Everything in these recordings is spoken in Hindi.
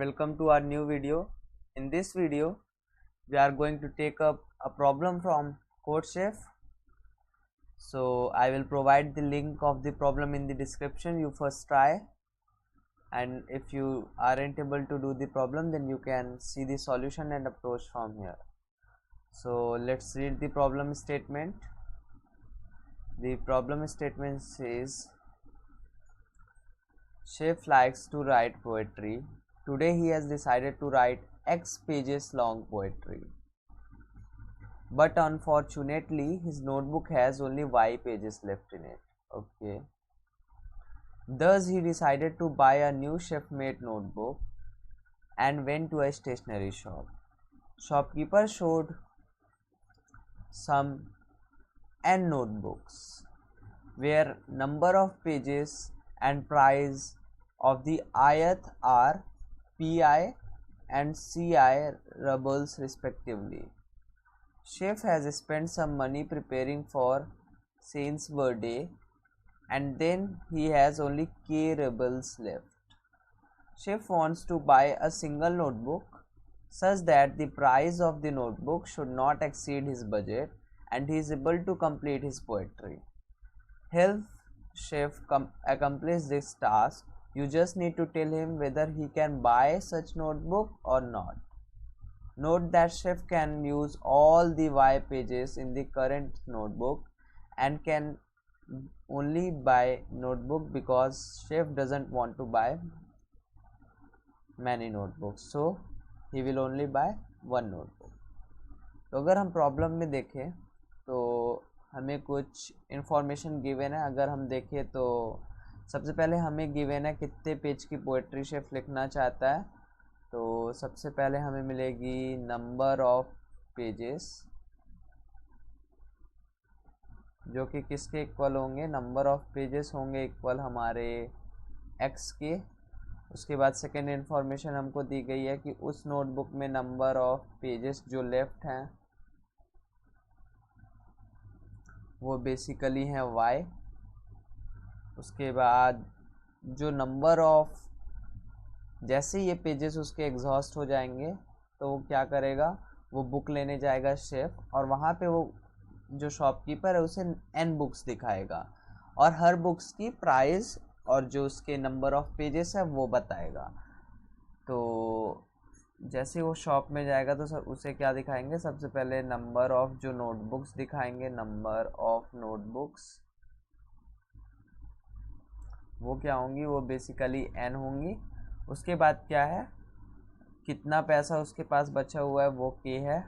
welcome to our new video. In this video, we are going to take up a problem from CodeChef. So I will provide the link of the problem in the description. You first try, and if you aren't able to do the problem, then you can see the solution and approach from here. So let's read the problem statement. The problem statement says, Chef likes to write poetry. Today he has decided to write X pages long poetry. But unfortunately his notebook has only Y pages left in it. Okay. Thus he decided to buy a new chef-made notebook and went to a stationery shop. Shopkeeper showed some N notebooks where number of pages and price of the ith are PI and CI rubles respectively. Chef has spent some money preparing for Saint's birthday and then he has only K rubles left. Chef wants to buy a single notebook such that the price of the notebook should not exceed his budget and he is able to complete his poetry. Help Chef accomplish this task. You just need to tell him whether he can buy such notebook or not. Note that Chef can use all the Y pages in the current notebook and can only buy notebook because Chef doesn't want to buy many notebooks, so he will only buy one notebook. तो अगर हम प्रॉब्लम में देखें तो हमें कुछ इन्फॉर्मेशन गिवन है. अगर हम देखें तो सबसे पहले हमें गिवन है कितने पेज की पोएट्री शेफ लिखना चाहता है. तो सबसे पहले हमें मिलेगी नंबर ऑफ पेजेस जो कि किसके इक्वल होंगे. नंबर ऑफ पेजेस होंगे इक्वल हमारे x के. उसके बाद सेकेंड इन्फॉर्मेशन हमको दी गई है कि उस नोटबुक में नंबर ऑफ पेजेस जो लेफ्ट हैं वो बेसिकली हैं y. उसके बाद जो नंबर ऑफ जैसे ये पेजेस उसके एग्जॉस्ट हो जाएंगे तो वो क्या करेगा, वो बुक लेने जाएगा शेफ और वहाँ पे वो जो शॉपकीपर है उसे n बुक्स दिखाएगा और हर बुक्स की प्राइस और जो उसके नंबर ऑफ पेजेस है वो बताएगा. तो जैसे वो शॉप में जाएगा तो उसे क्या दिखाएंगे, सबसे पहले नंबर ऑफ जो नोटबुक्स दिखाएंगे. नंबर ऑफ नोटबुक्स वो क्या होंगी, वो बेसिकली n होंगी. उसके बाद क्या है, कितना पैसा उसके पास बचा हुआ है वो k है.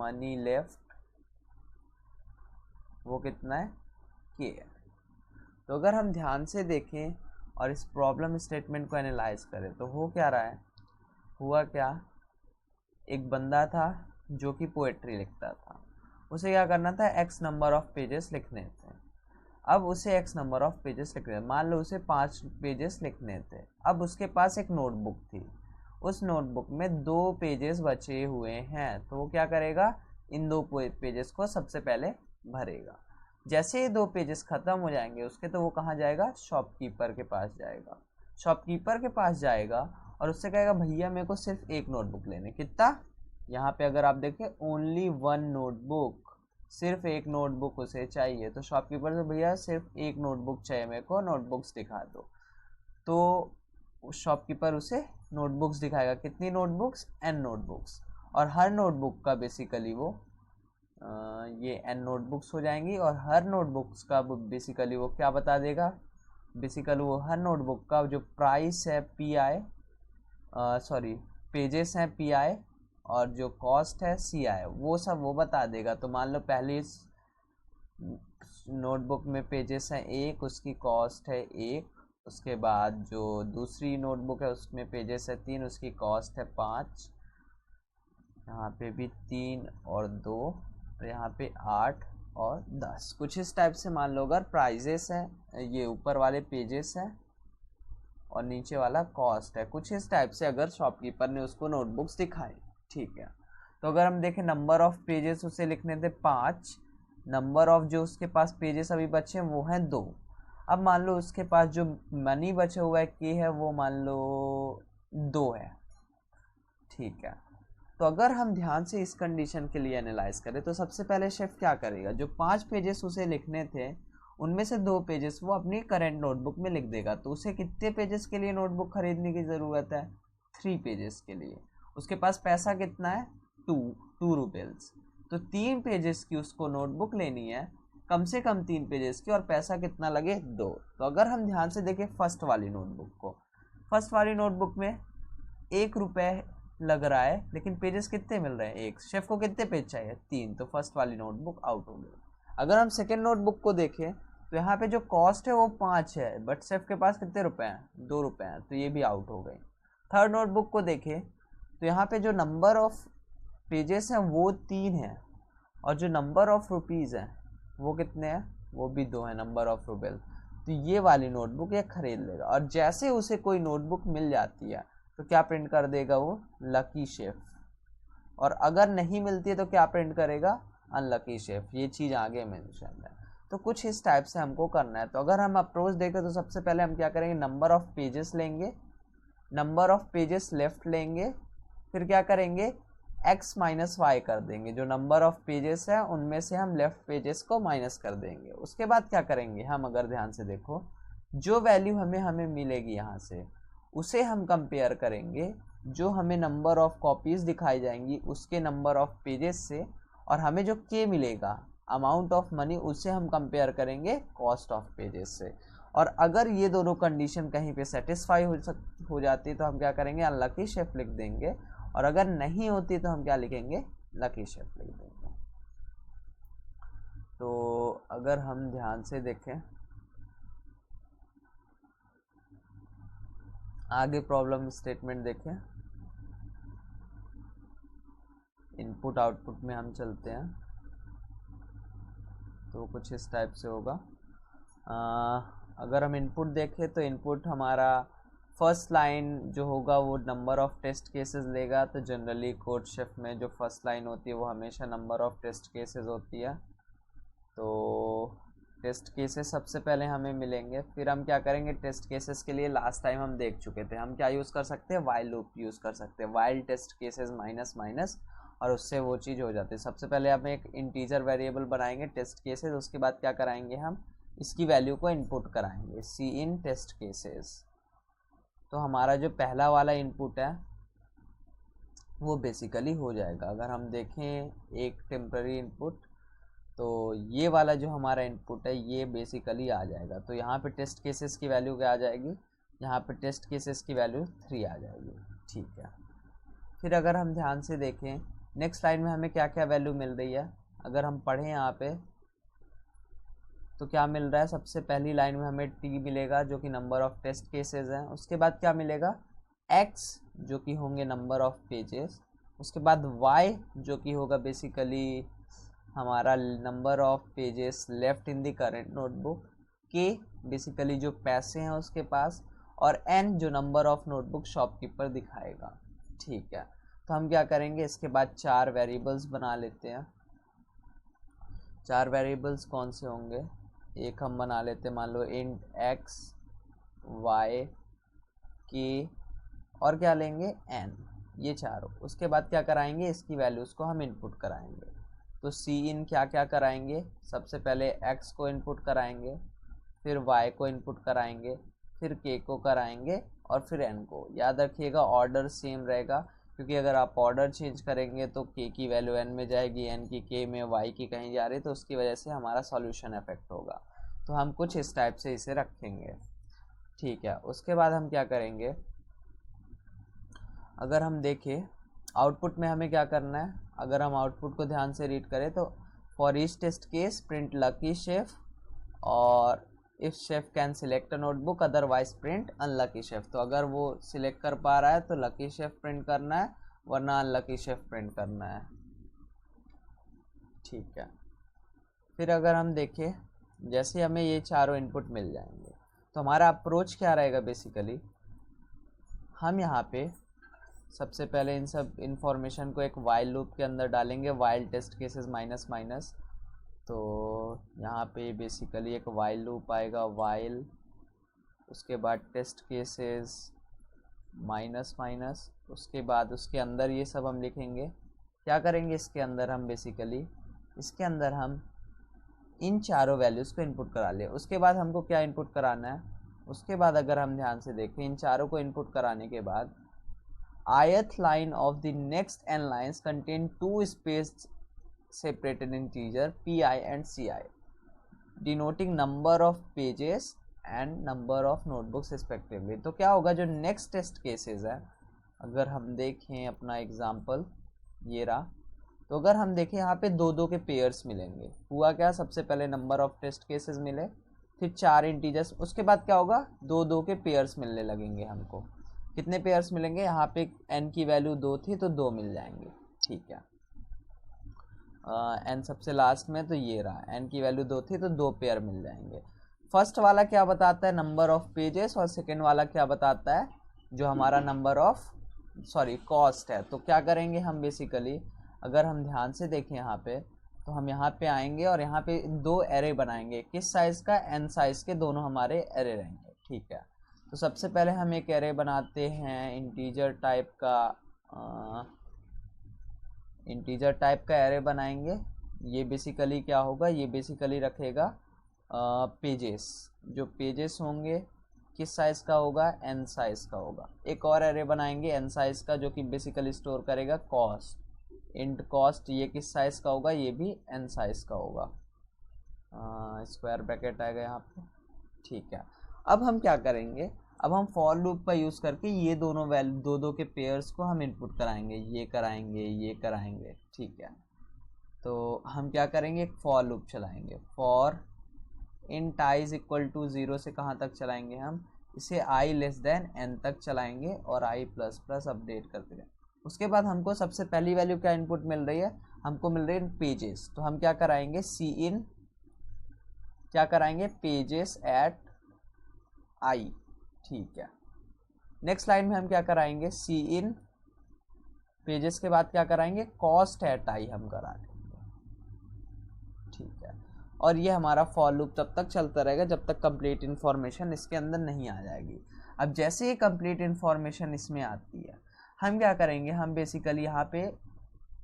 मनी लेफ्ट वो कितना है, k है. तो अगर हम ध्यान से देखें और इस प्रॉब्लम स्टेटमेंट को एनालाइज करें तो हो क्या रहा है, हुआ क्या, एक बंदा था जो कि पोएट्री लिखता था. उसे क्या करना था, x नंबर ऑफ पेजेस लिखने थे. अब उसे x नंबर ऑफ पेजेस लिखने, मान लो उसे 5 पेजेस लिखने थे. अब उसके पास एक नोटबुक थी, उस नोटबुक में 2 पेजेस बचे हुए हैं. तो वो क्या करेगा, इन 2 पेजेस को सबसे पहले भरेगा. जैसे ये 2 पेजेस ख़त्म हो जाएंगे उसके तो वो कहाँ जाएगा, शॉपकीपर के पास जाएगा. शॉपकीपर के पास जाएगा और उससे कहेगा भैया मेरे को सिर्फ एक नोटबुक लेने. कितना, यहाँ पे अगर आप देखें ओनली 1 नोटबुक, सिर्फ एक नोटबुक उसे चाहिए. तो शॉपकीपर से भैया सिर्फ एक नोटबुक चाहिए मेरे को, नोटबुक्स दिखा दो. तो शॉपकीपर उसे नोटबुक्स दिखाएगा. कितनी नोटबुक्स, n नोटबुक्स. और हर नोटबुक का बेसिकली वो ये n नोटबुक्स हो जाएंगी और हर नोटबुक्स का बेसिकली वो क्या बता देगा, बेसिकली वो हर नोटबुक का जो प्राइस है PI पेजेस हैं PI और जो कॉस्ट है CI, वो सब वो बता देगा. तो मान लो पहली नोटबुक में पेजेस हैं 1, उसकी कॉस्ट है 1. उसके बाद जो दूसरी नोटबुक है उसमें पेजेस है 3, उसकी कॉस्ट है 5. यहाँ पे भी 3 और 2 और यहाँ पे 8 और 10. कुछ इस टाइप से मान लो अगर प्राइजेस है, ये ऊपर वाले पेजेस है और नीचे वाला कॉस्ट है. कुछ इस टाइप से अगर शॉपकीपर ने उसको नोटबुक्स दिखाई, ठीक है. तो अगर हम देखें नंबर ऑफ पेजेस उसे लिखने थे 5, नंबर ऑफ जो उसके पास पेजेस अभी बचे हैं वो हैं 2. अब मान लो उसके पास जो मनी बचा हुआ है के है वो मान लो 2 है. ठीक है, तो अगर हम ध्यान से इस कंडीशन के लिए एनालाइज करें तो सबसे पहले शेफ क्या करेगा, जो 5 पेजेस उसे लिखने थे उनमें से 2 पेजेस वो अपनी करेंट नोटबुक में लिख देगा। तो उसे कितने पेजेस के लिए नोटबुक खरीदने की ज़रूरत है, 3 पेजेस के लिए। उसके पास पैसा कितना है, 2 रुपीज़। तो 3 पेजेस की उसको नोटबुक लेनी है, कम से कम 3 पेजेस की, और पैसा कितना लगे, 2। तो अगर हम ध्यान से देखें फर्स्ट वाली नोटबुक को, फर्स्ट वाली नोटबुक में 1 रुपये लग रहा है, लेकिन पेजेस कितने मिल रहे हैं, 1। शेफ को कितने पेज चाहिए, 3। तो फर्स्ट वाली नोटबुक आउट हो गई। अगर हम सेकेंड नोटबुक को देखें तो यहाँ पे जो कॉस्ट है वो 5 है, बट शेफ के पास कितने रुपए हैं, 2 रुपये हैं, तो ये भी आउट हो गई। थर्ड नोटबुक को देखें तो यहाँ पे जो नंबर ऑफ पेजेस हैं वो 3 है, और जो नंबर ऑफ रुपीज़ हैं वो कितने हैं, वो भी 2 है, नंबर ऑफ रुपीज़। तो ये वाली नोटबुक ये खरीद लेगा, और जैसे उसे कोई नोटबुक मिल जाती है तो क्या प्रिंट कर देगा वो, लकी शेफ। और अगर नहीं मिलती है तो क्या प्रिंट करेगा, अनलकी शेफ। ये चीज़ आगे मेंशन है। तो कुछ इस टाइप से हमको करना है। तो अगर हम अप्रोच देखें तो सबसे पहले हम क्या करेंगे, नंबर ऑफ पेजेस लेंगे, नंबर ऑफ पेजेस लेफ्ट लेंगे, फिर क्या करेंगे, x माइनस वाई कर देंगे। जो नंबर ऑफ पेजेस है उनमें से हम लेफ्ट पेजेस को माइनस कर देंगे। उसके बाद क्या करेंगे हम, अगर ध्यान से देखो, जो वैल्यू हमें मिलेगी यहाँ से उसे हम कंपेयर करेंगे जो हमें नंबर ऑफ कॉपीज़ दिखाई जाएंगी उसके नंबर ऑफ पेजेस से, और हमें जो के मिलेगा अमाउंट ऑफ मनी उसे हम कंपेयर करेंगे कॉस्ट ऑफ पेजेस से। और अगर ये दोनों कंडीशन कहीं पे सेटिस्फाई हो जाती है तो हम क्या करेंगे, अनलकी शेफ लिख देंगे, और अगर नहीं होती तो हम क्या लिखेंगे, लकी शेफ लिख देंगे। तो अगर हम ध्यान से देखें आगे प्रॉब्लम स्टेटमेंट देखें, इनपुट आउटपुट में हम चलते हैं तो कुछ इस टाइप से होगा। अगर हम इनपुट देखें तो इनपुट हमारा फर्स्ट लाइन जो होगा वो नंबर ऑफ टेस्ट केसेस लेगा। तो जनरली कोड शेफ में जो फर्स्ट लाइन होती है वो हमेशा नंबर ऑफ टेस्ट केसेस होती है। तो टेस्ट केसेस सबसे पहले हमें मिलेंगे, फिर हम क्या करेंगे, टेस्ट केसेस के लिए लास्ट टाइम हम देख चुके थे, हम क्या यूज़ कर सकते हैं, वाइल लूप यूज़ कर सकते हैं, while test cases minus minus, और उससे वो चीज़ हो जाती है। सबसे पहले हम एक इंटीजर वेरिएबल बनाएंगे टेस्ट केसेस, उसके बाद क्या कराएंगे, हम इसकी वैल्यू को इनपुट कराएंगे, सी इन टेस्ट केसेस। तो हमारा जो पहला वाला इनपुट है वो बेसिकली हो जाएगा। अगर हम देखें एक टेम्पररी इनपुट, तो ये वाला जो हमारा इनपुट है ये बेसिकली आ जाएगा। तो यहाँ पे टेस्ट केसेस की वैल्यू क्या आ जाएगी, यहाँ पे टेस्ट केसेस की वैल्यू 3 आ जाएगी। ठीक है, फिर अगर हम ध्यान से देखें नेक्स्ट लाइन में हमें क्या क्या वैल्यू मिल रही है, अगर हम पढ़ें यहाँ पे तो क्या मिल रहा है, सबसे पहली लाइन में हमें t मिलेगा जो कि नंबर ऑफ टेस्ट केसेस हैं। उसके बाद क्या मिलेगा, x जो कि होंगे नंबर ऑफ पेजेस। उसके बाद y जो कि होगा बेसिकली हमारा number of pages left in the current notebook, k basically जो पैसे हैं उसके पास, और n जो नंबर ऑफ नोटबुक शॉपकीपर दिखाएगा। ठीक है, तो हम क्या करेंगे, इसके बाद 4 वेरिएबल्स बना लेते हैं। 4 वेरिएबल्स कौन से होंगे, एक हम बना लेते हैं, मान लो इंट x y k और क्या लेंगे n, ये चारों। उसके बाद क्या कराएंगे, इसकी वैल्यूज़ को हम इनपुट कराएंगे। तो सी इन क्या क्या कराएंगे, सबसे पहले x को इनपुट कराएंगे, फिर y को इनपुट कराएंगे, फिर k को कराएंगे, और फिर n को। याद रखिएगा ऑर्डर सेम रहेगा, क्योंकि अगर आप ऑर्डर चेंज करेंगे तो k की वैल्यू n में जाएगी, n की k में, y की कहीं जा रही है, तो उसकी वजह से हमारा सॉल्यूशन इफेक्ट होगा। तो हम कुछ इस टाइप से इसे रखेंगे। ठीक है, उसके बाद हम क्या करेंगे, अगर हम देखें आउटपुट में हमें क्या करना है, अगर हम आउटपुट को ध्यान से रीड करें तो for each test case print lucky chef, और if chef can select a notebook otherwise print unlucky chef. तो अगर वो सिलेक्ट कर पा रहा है तो लकी शेफ प्रिंट करना है, वरना अनलकी शेफ प्रिंट करना है। ठीक है, फिर अगर हम देखें जैसे हमें ये चारों इनपुट मिल जाएंगे तो हमारा अप्रोच क्या रहेगा, बेसिकली हम यहाँ पे सबसे पहले इन सब इंफॉर्मेशन को एक वाइल लूप के अंदर डालेंगे, while test cases minus minus. तो यहाँ पे बेसिकली एक वाइल लूप आएगा, वाइल, उसके बाद टेस्ट केसेस माइनस माइनस, उसके बाद उसके अंदर ये सब हम लिखेंगे। क्या करेंगे इसके अंदर हम बेसिकली, इसके अंदर हम इन चारों वैल्यूज़ को इनपुट करा लें। उसके बाद हमको क्या इनपुट कराना है, उसके बाद अगर हम ध्यान से देखें, इन चारों को इनपुट कराने के बाद ith line of the next n lines contain two spaced separated integer pi and ci denoting number of pages and number of notebooks respectively। तो क्या होगा, जो नेक्स्ट टेस्ट केसेस है, अगर हम देखें अपना एग्जांपल ये रहा, तो अगर हम देखें यहाँ पे दो दो के पेयर्स मिलेंगे। हुआ क्या, सबसे पहले नंबर ऑफ टेस्ट केसेस मिले, फिर 4 इंटीजर्स, उसके बाद क्या होगा, दो दो के पेयर्स मिलने लगेंगे। हमको कितने पेयर्स मिलेंगे, यहाँ पे n की वैल्यू 2 थी तो 2 मिल जाएंगे। ठीक है, n सबसे लास्ट में, तो ये रहा, n की वैल्यू 2 थी तो 2 पेयर मिल जाएंगे। फर्स्ट वाला क्या बताता है, नंबर ऑफ पेजेस, और सेकेंड वाला क्या बताता है, जो हमारा नंबर ऑफ कॉस्ट है। तो क्या करेंगे हम बेसिकली, अगर हम ध्यान से देखें यहाँ पे, तो हम यहाँ पे आएंगे और यहाँ पे दो एरे बनाएंगे। किस साइज़ का, n साइज़ के दोनों हमारे एरे रहेंगे। ठीक है, तो सबसे पहले हम एक एरे बनाते हैं इंटीजर टाइप का एरे बनाएंगे। ये बेसिकली क्या होगा, ये बेसिकली रखेगा पेजेस। जो पेजेस होंगे किस साइज़ का होगा, n साइज़ का होगा। एक और एरे बनाएंगे n साइज़ का, जो कि बेसिकली स्टोर करेगा कॉस्ट, इंट कॉस्ट। ये किस साइज़ का होगा, ये भी n साइज़ का होगा। स्क्वायर ब्रैकेट आएगा यहाँ पे। ठीक है, अब हम क्या करेंगे, अब हम फॉर लूप का यूज़ करके ये दोनों वैल्यू दो दो के पेयर्स को हम इनपुट कराएंगे, ये कराएंगे, ये कराएंगे। ठीक है, तो हम क्या करेंगे, एक फॉर लूप चलाएंगे। For int i is equal to 0 से कहाँ तक चलाएंगे, हम इसे i लेस देन n तक चलाएंगे और i प्लस प्लस अपडेट करते रहें। उसके बाद हमको सबसे पहली वैल्यू क्या इनपुट मिल रही है, हमको मिल रही है पेजेस। तो हम क्या कराएंगे, सी इन, क्या कराएंगे, पेजेस एट i। ठीक है, नेक्स्ट लाइन में हम क्या कराएंगे, सी इन पेजेस के बाद क्या कराएंगे, कॉस्ट एट i हम करा देंगे। ठीक है, और ये हमारा फॉर लूप तब तक चलता रहेगा जब तक कंप्लीट इन्फॉर्मेशन इसके अंदर नहीं आ जाएगी। अब जैसे ही कंप्लीट इन्फॉर्मेशन इसमें आती है, हम क्या करेंगे, हम बेसिकली यहाँ पे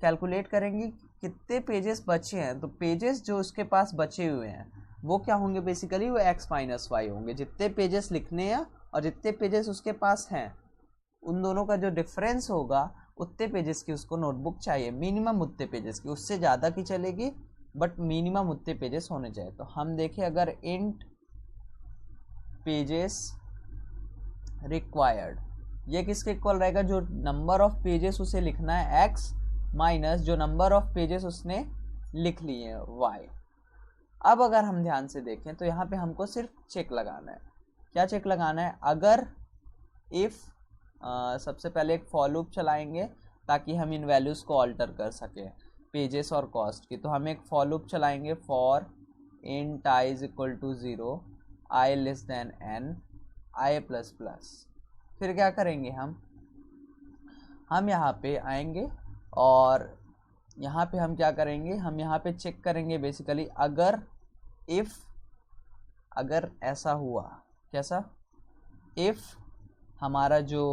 कैलकुलेट करेंगे कितने पेजेस बचे हैं। तो पेजेस जो उसके पास बचे हुए हैं वो क्या होंगे, बेसिकली वो x माइनस वाई होंगे। जितने पेजेस लिखने हैं और जितने पेजेस उसके पास हैं, उन दोनों का जो डिफरेंस होगा, उतने पेजेस की उसको नोटबुक चाहिए, मिनिमम उतने पेजेस की। उससे ज़्यादा की चलेगी बट मिनिमम उतने पेजेस होने चाहिए। तो हम देखें, अगर इंट पेजेस रिक्वायर्ड, ये किसके इक्वल रहेगा, जो नंबर ऑफ पेजेस उसे लिखना है x माइनस जो नंबर ऑफ पेजेस उसने लिख लिए हैं y। अब अगर हम ध्यान से देखें तो यहाँ पे हमको सिर्फ चेक लगाना है। क्या चेक लगाना है, अगर इफ़ सबसे पहले एक फॉर लूप चलाएंगे ताकि हम इन वैल्यूज़ को ऑल्टर कर सकें पेजेस और कॉस्ट की। तो हम एक फॉर लूप चलाएंगे, for int i is equal to 0, i less than n, i plus plus. फिर क्या करेंगे, हम यहाँ पे आएंगे और यहाँ पे हम क्या करेंगे, हम यहाँ पे चेक करेंगे बेसिकली, अगर ऐसा हुआ, कैसा, इफ़ हमारा जो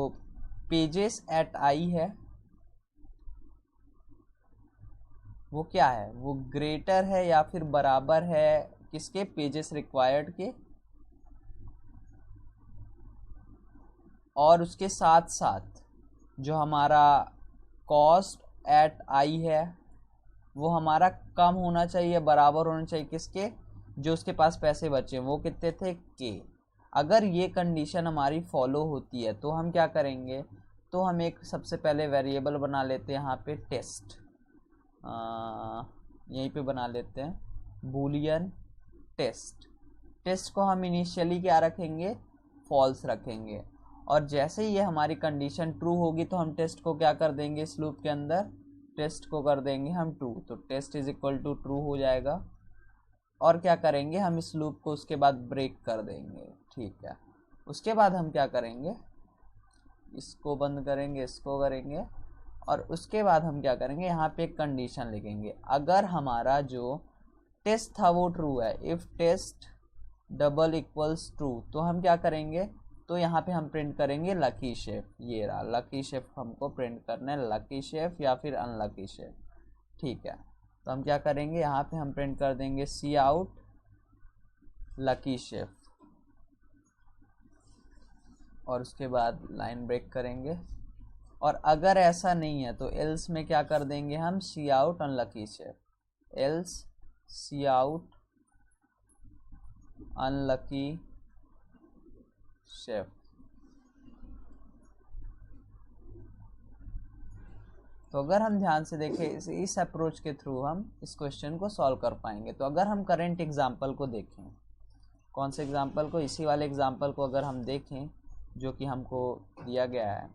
पेजेस एट i है वो क्या है, वो ग्रेटर है या फिर बराबर है किसके, पेजेस रिक्वायर्ड के, और उसके साथ साथ जो हमारा कॉस्ट एट i है वो हमारा कम होना चाहिए, बराबर होना चाहिए किसके, जो उसके पास पैसे बचे वो कितने थे, k। अगर ये कंडीशन हमारी फॉलो होती है तो हम क्या करेंगे, तो हम एक सबसे पहले वेरिएबल बना लेते हैं यहाँ पे टेस्ट, यहीं पे बना लेते हैं बूलियन टेस्ट को हम इनिशियली क्या रखेंगे, फॉल्स रखेंगे। और जैसे ही ये हमारी कंडीशन ट्रू होगी तो हम टेस्ट को क्या कर देंगे, इस लूप के अंदर टेस्ट को कर देंगे हम ट्रू। तो test is equal to true हो जाएगा। और क्या करेंगे, हम इस लूप को उसके बाद ब्रेक कर देंगे। ठीक है, उसके बाद हम क्या करेंगे, इसको बंद करेंगे, इसको करेंगे, और उसके बाद हम क्या करेंगे, यहाँ पे एक कंडीशन लिखेंगे, अगर हमारा जो टेस्ट था वो ट्रू है, if test double equals true, तो हम क्या करेंगे, तो यहाँ पे हम प्रिंट करेंगे लकी शेफ। ये रहा लकी शेफ, हमको प्रिंट करना है लकी शेफ या फिर अनलकी शेफ। ठीक है, तो हम क्या करेंगे, यहाँ पे हम प्रिंट कर देंगे सी आउट लकी शेफ, और उसके बाद लाइन ब्रेक करेंगे। और अगर ऐसा नहीं है तो एल्स में क्या कर देंगे हम, सी out unlucky chef, else cout unlucky chef. तो अगर हम ध्यान से देखें इस अप्रोच के थ्रू हम इस क्वेश्चन को सॉल्व कर पाएंगे। तो अगर हम करेंट एग्जाम्पल को देखें, कौन से एग्जाम्पल को, इसी वाले एग्जाम्पल को अगर हम देखें जो कि हमको दिया गया है,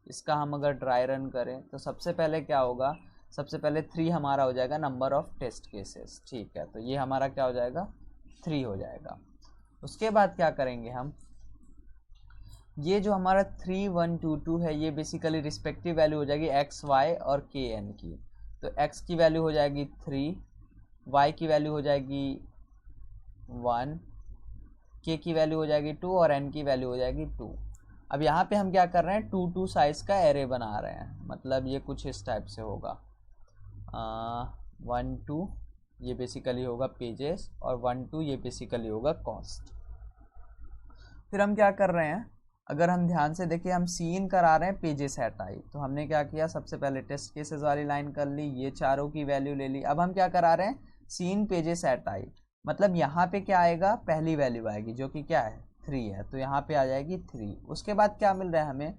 इसका हम अगर ड्राई रन करें तो सबसे पहले क्या होगा, सबसे पहले 3 हमारा हो जाएगा नंबर ऑफ टेस्ट केसेस। ठीक है, तो ये हमारा क्या हो जाएगा, 3 हो जाएगा। उसके बाद क्या करेंगे हम, ये जो हमारा 3, 1, 2, 2 है, ये बेसिकली रिस्पेक्टिव वैल्यू हो जाएगी एक्स वाई और के एन की। तो एक्स की वैल्यू हो जाएगी 3, वाई की वैल्यू हो जाएगी 1, के की वैल्यू हो जाएगी 2 और एन की वैल्यू हो जाएगी 2। अब यहाँ पे हम क्या कर रहे हैं, 2, 2 साइज का एरे बना रहे हैं, मतलब ये कुछ इस टाइप से होगा। 1, 2 ये बेसिकली होगा पेजेस और 1, 2 ये बेसिकली होगा कॉस्ट। फिर हम क्या कर रहे हैं, अगर हम ध्यान से देखिए, हम सीन करा रहे हैं पेजेस एट आई। तो हमने क्या किया, सबसे पहले टेस्ट केसेस वाली लाइन कर ली, ये चारों की वैल्यू ले ली। अब हम क्या करा रहे हैं, सीन पेजेस एट आई, मतलब यहाँ पे क्या आएगा, पहली वैल्यू आएगी जो कि क्या है 3 है, तो यहाँ पे आ जाएगी 3। उसके बाद क्या मिल रहा है हमें,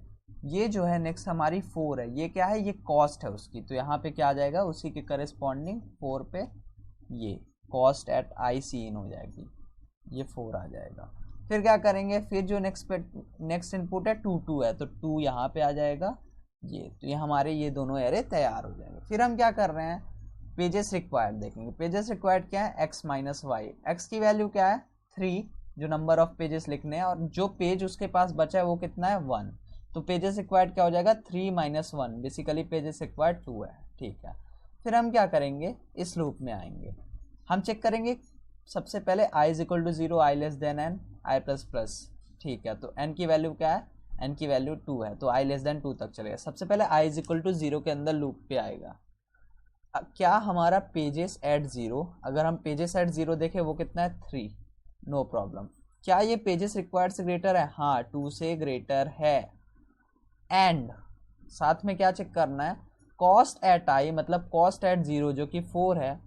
ये जो है नेक्स्ट हमारी 4 है, ये क्या है, ये कॉस्ट है उसकी, तो यहाँ पे क्या आ जाएगा, उसी के करस्पॉन्डिंग 4 पे ये कॉस्ट एट आई सीन हो जाएगी, ये 4 आ जाएगा। फिर क्या करेंगे, फिर जो नेक्स्ट इनपुट है 2, 2 है, तो 2 यहाँ पे आ जाएगा ये, तो ये हमारे ये दोनों एरे तैयार हो जाएंगे। फिर हम क्या कर रहे हैं, पेजेस रिक्वायर्ड देखेंगे। पेजेस रिक्वायर्ड क्या है, x माइनस वाई, एक्स की वैल्यू क्या है 3, जो नंबर ऑफ पेजेस लिखने हैं, और जो पेज उसके पास बचा है वो कितना है 1, तो पेजेस रिक्वायर्ड क्या हो जाएगा 3 माइनस 1, बेसिकली पेजेस रिक्वायर्ड 2 है। ठीक है, फिर हम क्या करेंगे, इस लूप में आएंगे, हम चेक करेंगे सबसे पहले i is equal to 0, i less than N, i plus plus. ठीक है, तो n की वैल्यू क्या है, n की वैल्यू 2 है, तो i लेस देन 2 तक चलेगा। सबसे पहले i इज इक्वल टू 0 के अंदर लूप पे आएगा। क्या हमारा पेजेस एट 0, अगर हम पेजेस एट 0 देखें वो कितना है 3, नो प्रॉब्लम। क्या ये पेजेस रिक्वायर्ड से ग्रेटर है, हाँ 2 से ग्रेटर है। एंड साथ में क्या चेक करना है, कॉस्ट एट आई, मतलब कॉस्ट एट 0 जो कि 4 है,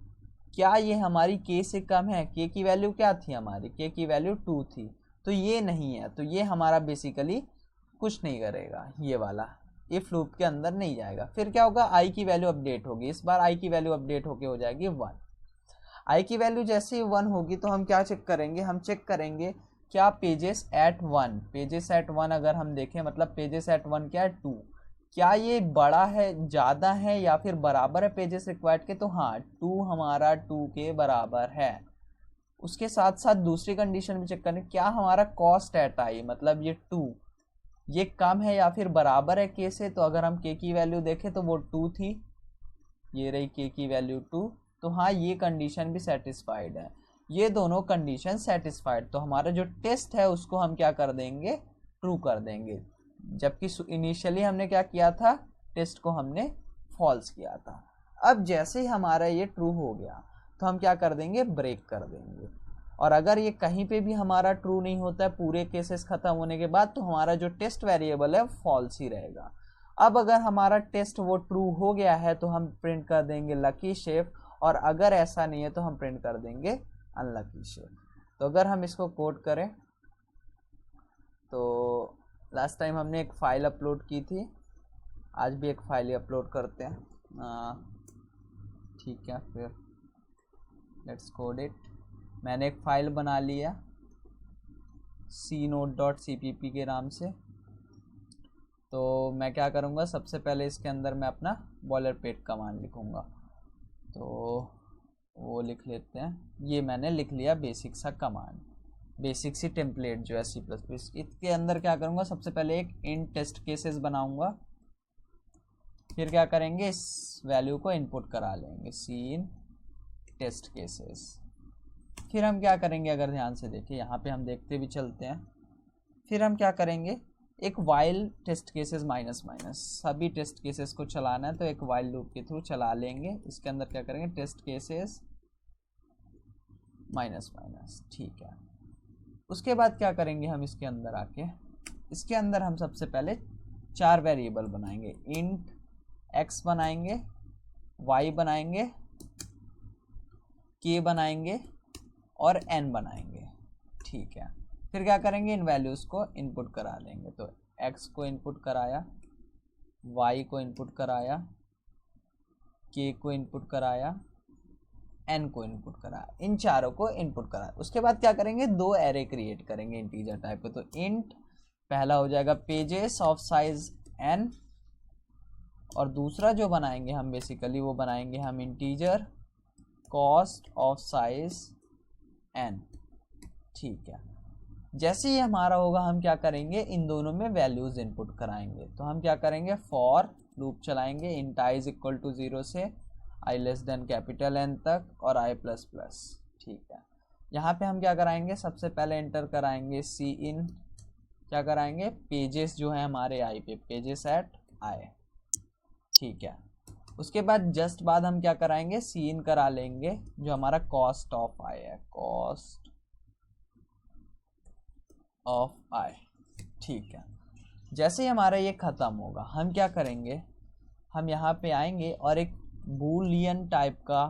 क्या ये हमारी k से कम है, k की वैल्यू क्या थी हमारी, k की वैल्यू 2 थी, तो ये नहीं है, तो ये हमारा बेसिकली कुछ नहीं करेगा, ये वाला इफ लूप के अंदर नहीं जाएगा। फिर क्या होगा, i की वैल्यू अपडेट होगी, इस बार i की वैल्यू अपडेट होके हो जाएगी 1। i की वैल्यू जैसे ही 1 होगी तो हम क्या चेक करेंगे, हम चेक करेंगे क्या पेजेस एट 1, पेजेस एट 1 अगर हम देखें, मतलब पेजेस एट 1 क्या है 2, क्या ये बड़ा है, ज़्यादा है या फिर बराबर है पेजेस रिक्वायर्ड के, तो हाँ 2 हमारा 2 के बराबर है। उसके साथ साथ दूसरी कंडीशन भी चेक करें, क्या हमारा कॉस्ट एट आई, मतलब ये 2 ये कम है या फिर बराबर है k से, तो अगर हम k की वैल्यू देखें तो वो 2 थी, ये रही k की वैल्यू 2, तो हाँ ये कंडीशन भी सेटिस्फाइड है। ये दोनों कंडीशन सेटिस्फाइड, तो हमारा जो टेस्ट है उसको हम क्या कर देंगे, ट्रू कर देंगे, जबकि इनिशियली हमने क्या किया था, टेस्ट को हमने फॉल्स किया था। अब जैसे ही हमारा ये ट्रू हो गया तो हम क्या कर देंगे, ब्रेक कर देंगे, और अगर ये कहीं पे भी हमारा ट्रू नहीं होता है पूरे केसेस खत्म होने के बाद, तो हमारा जो टेस्ट वेरिएबल है फॉल्स ही रहेगा। अब अगर हमारा टेस्ट वो ट्रू हो गया है तो हम प्रिंट कर देंगे लकी शेफ, और अगर ऐसा नहीं है तो हम प्रिंट कर देंगे अनलकी शेफ। तो अगर हम इसको कोड करें, तो लास्ट टाइम हमने एक फ़ाइल अपलोड की थी, आज भी एक फ़ाइल ही अपलोड करते हैं। ठीक है, फिर लेट्स कोड इट। मैंने एक फ़ाइल बना लिया cnode.cpp के नाम से। तो मैं क्या करूँगा, सबसे पहले इसके अंदर मैं अपना बॉयलरपेट कमांड लिखूँगा, तो वो लिख लेते हैं। ये मैंने लिख लिया बेसिक सा कमांड, बेसिक सी टेम्पलेट जो है C++। इसके अंदर क्या करूँगा, सबसे पहले एक int टेस्ट केसेस बनाऊँगा, फिर क्या करेंगे, इस वैल्यू को इनपुट करा लेंगे सीन टेस्ट केसेस। फिर हम क्या करेंगे, अगर ध्यान से देखिए यहाँ पे हम देखते भी चलते हैं, फिर हम क्या करेंगे, एक while test cases minus minus, सभी टेस्ट केसेस को चलाना है तो एक वाइल लूप के थ्रू चला लेंगे। इसके अंदर क्या करेंगे, टेस्ट केसेस माइनस माइनस, ठीक है। उसके बाद क्या करेंगे हम इसके अंदर आके, इसके अंदर हम सबसे पहले 4 वेरिएबल बनाएंगे, इंट x बनाएंगे, y बनाएंगे, k बनाएंगे और n बनाएंगे, ठीक है। फिर क्या करेंगे, इन वैल्यूज़ को इनपुट करा लेंगे। तो x को इनपुट कराया, y को इनपुट कराया, k को इनपुट कराया, n को इनपुट कराया, इन चारों को इनपुट कराया। उसके बाद क्या करेंगे, 2 एरे क्रिएट करेंगे इंटीजर टाइप के। तो इंट पहला हो जाएगा पेजेस ऑफ साइज n, और दूसरा जो बनाएंगे हम बेसिकली वो बनाएंगे हम integer cost of size n, ठीक है। जैसे ही हमारा होगा हम क्या करेंगे, इन दोनों में वैल्यूज इनपुट कराएंगे। तो हम क्या करेंगे, फॉर लूप चलाएंगे int i is equal to 0 से i less than capital N तक और i प्लस प्लस, ठीक है। यहाँ पे हम क्या कराएंगे, सबसे पहले एंटर कराएंगे सी इन, क्या कराएंगे, पेजेस जो है हमारे i पे, पेजेस एट i, ठीक है। उसके बाद जस्ट बाद हम क्या कराएंगे, सी इन करा लेंगे जो हमारा कॉस्ट ऑफ i है, कॉस्ट ऑफ i, ठीक है। जैसे ही हमारा ये ख़त्म होगा हम क्या करेंगे, हम यहाँ पे आएंगे और एक बूलियन टाइप का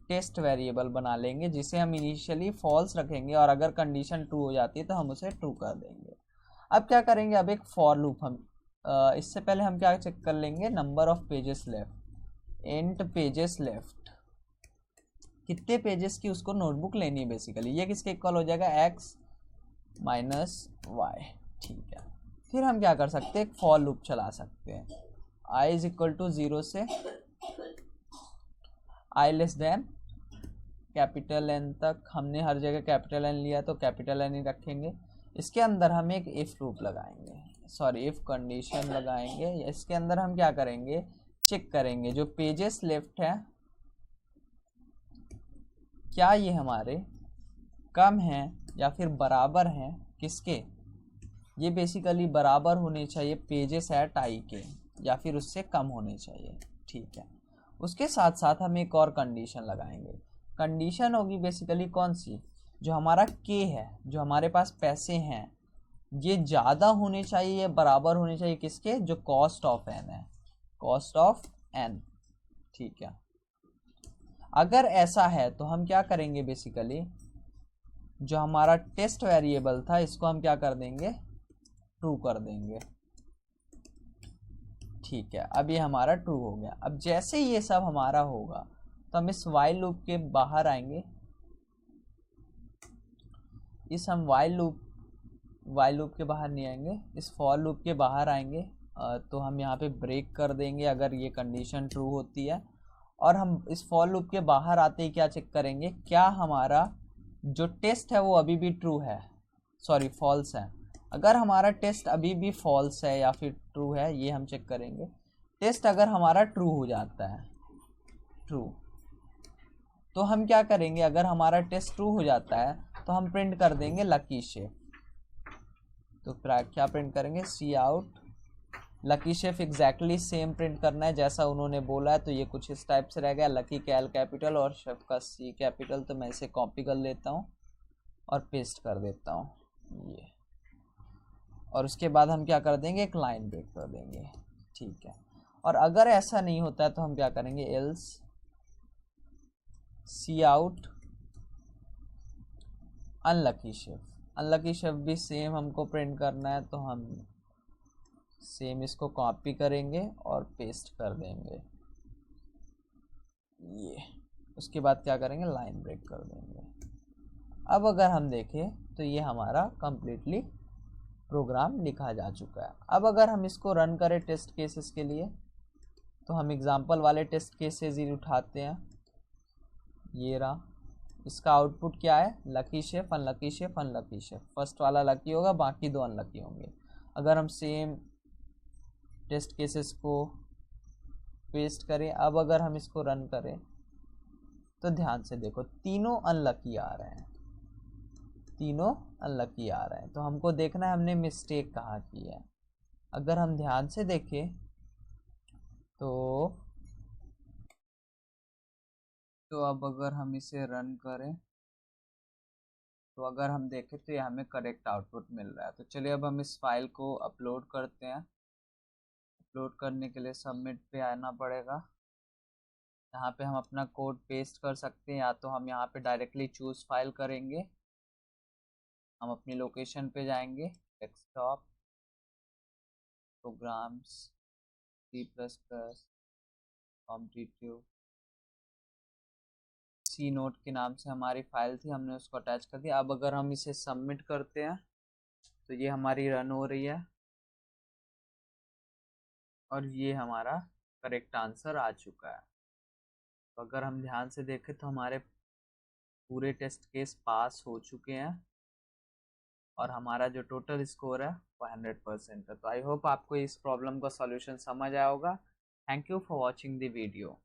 टेस्ट वेरिएबल बना लेंगे जिसे हम इनिशियली फॉल्स रखेंगे और अगर कंडीशन ट्रू हो जाती है तो हम उसे ट्रू कर देंगे। अब क्या करेंगे, अब एक फॉर लूप हम इससे पहले हम क्या चेक कर लेंगे, number of pages left, int pages left, कितने पेजेस की उसको नोटबुक लेनी है बेसिकली, ये किसके इक्वल हो जाएगा, x माइनस वाई, ठीक है। फिर हम क्या कर सकते हैं, एक फॉर लूप चला सकते हैं, i इज इक्वल टू 0 से i less than capital N तक, हमने हर जगह कैपिटल N लिया तो कैपिटल N ही रखेंगे। इसके अंदर हम एक इफ लूप लगाएंगे, सॉरी इफ कंडीशन लगाएंगे। इसके अंदर हम क्या करेंगे, चेक करेंगे जो पेजेस लेफ्ट है क्या ये हमारे कम हैं या फिर बराबर हैं किसके, ये बेसिकली बराबर होने चाहिए पेजेस एट i के या फिर उससे कम होने चाहिए, ठीक है। उसके साथ साथ हम एक और कंडीशन लगाएंगे, कंडीशन होगी बेसिकली कौन सी, जो हमारा k है, जो हमारे पास पैसे हैं ये ज़्यादा होने चाहिए, बराबर होने चाहिए किसके, जो कॉस्ट ऑफ n है, कॉस्ट ऑफ n, ठीक है। अगर ऐसा है तो हम क्या करेंगे, बेसिकली जो हमारा टेस्ट वेरिएबल था इसको हम क्या कर देंगे, ट्रू कर देंगे, ठीक है। अब ये हमारा ट्रू हो गया। अब जैसे ये सब हमारा होगा तो हम इस वाइल लूप के बाहर आएंगे, इस हम वाइल लूप के बाहर नहीं आएंगे, इस फॉर लूप के बाहर आएंगे। तो हम यहाँ पे ब्रेक कर देंगे अगर ये कंडीशन ट्रू होती है, और हम इस फॉर लूप के बाहर आते ही क्या चेक करेंगे, क्या हमारा जो टेस्ट है वो अभी भी ट्रू है, सॉरी फॉल्स है। अगर हमारा टेस्ट अभी भी फॉल्स है या फिर ट्रू है ये हम चेक करेंगे। टेस्ट अगर हमारा ट्रू हो जाता है, ट्रू, तो हम क्या करेंगे, अगर हमारा टेस्ट ट्रू हो जाता है तो हम प्रिंट कर देंगे लकी शेफ। तो क्या प्रिंट करेंगे, cout lucky chef, exactly same print करना है जैसा उन्होंने बोला है। तो ये कुछ इस टाइप से रह गया, लकी का L कैपिटल और शेफ का C कैपिटल। तो मैं इसे कॉपी कर लेता हूँ और पेस्ट कर देता हूँ ये, और उसके बाद हम क्या कर देंगे, एक लाइन ब्रेक कर देंगे, ठीक है। और अगर ऐसा नहीं होता है तो हम क्या करेंगे, else cout unlucky chef, unlucky chef भी सेम हमको प्रिंट करना है तो हम सेम इसको कॉपी करेंगे और पेस्ट कर देंगे ये। उसके बाद क्या करेंगे, लाइन ब्रेक कर देंगे। अब अगर हम देखें तो ये हमारा कंप्लीटली प्रोग्राम लिखा जा चुका है। अब अगर हम इसको रन करें टेस्ट केसेस के लिए तो हम एग्जाम्पल वाले टेस्ट केसेस ही उठाते हैं, ये रहा। इसका आउटपुट क्या है, lucky chef unlucky chef unlucky chef, first वाला लकी होगा बाकी 2 अनलकी होंगे। अगर हम सेम टेस्ट केसेस को पेस्ट करें, अब अगर हम इसको रन करें तो ध्यान से देखो तीनों अनलकी आ रहे हैं, तीनों अनलकी आ रहे हैं। तो हमको देखना है हमने मिस्टेक कहाँ की है। अगर हम ध्यान से देखें तो अब अगर हम इसे रन करें तो अगर हम देखें तो ये हमें करेक्ट आउटपुट मिल रहा है। तो चलिए अब हम इस फाइल को अपलोड करते हैं। अपलोड करने के लिए सबमिट पे आना पड़ेगा। यहाँ पे हम अपना कोड पेस्ट कर सकते हैं, या तो हम यहाँ पे डायरेक्टली चूज फाइल करेंगे। हम अपनी लोकेशन पे जाएंगे, डेस्कटॉप, प्रोग्राम्स, C++, कॉम्पिटिटिव, सी नोट के नाम से हमारी फाइल थी, हमने उसको अटैच कर दिया। अब अगर हम इसे सबमिट करते हैं तो ये हमारी रन हो रही है और ये हमारा करेक्ट आंसर आ चुका है। तो अगर हम ध्यान से देखें तो हमारे पूरे टेस्ट केस पास हो चुके हैं और हमारा जो टोटल स्कोर है वो 100% है। तो आई होप आपको इस प्रॉब्लम का सॉल्यूशन समझ आया होगा। Thank you for watching the video.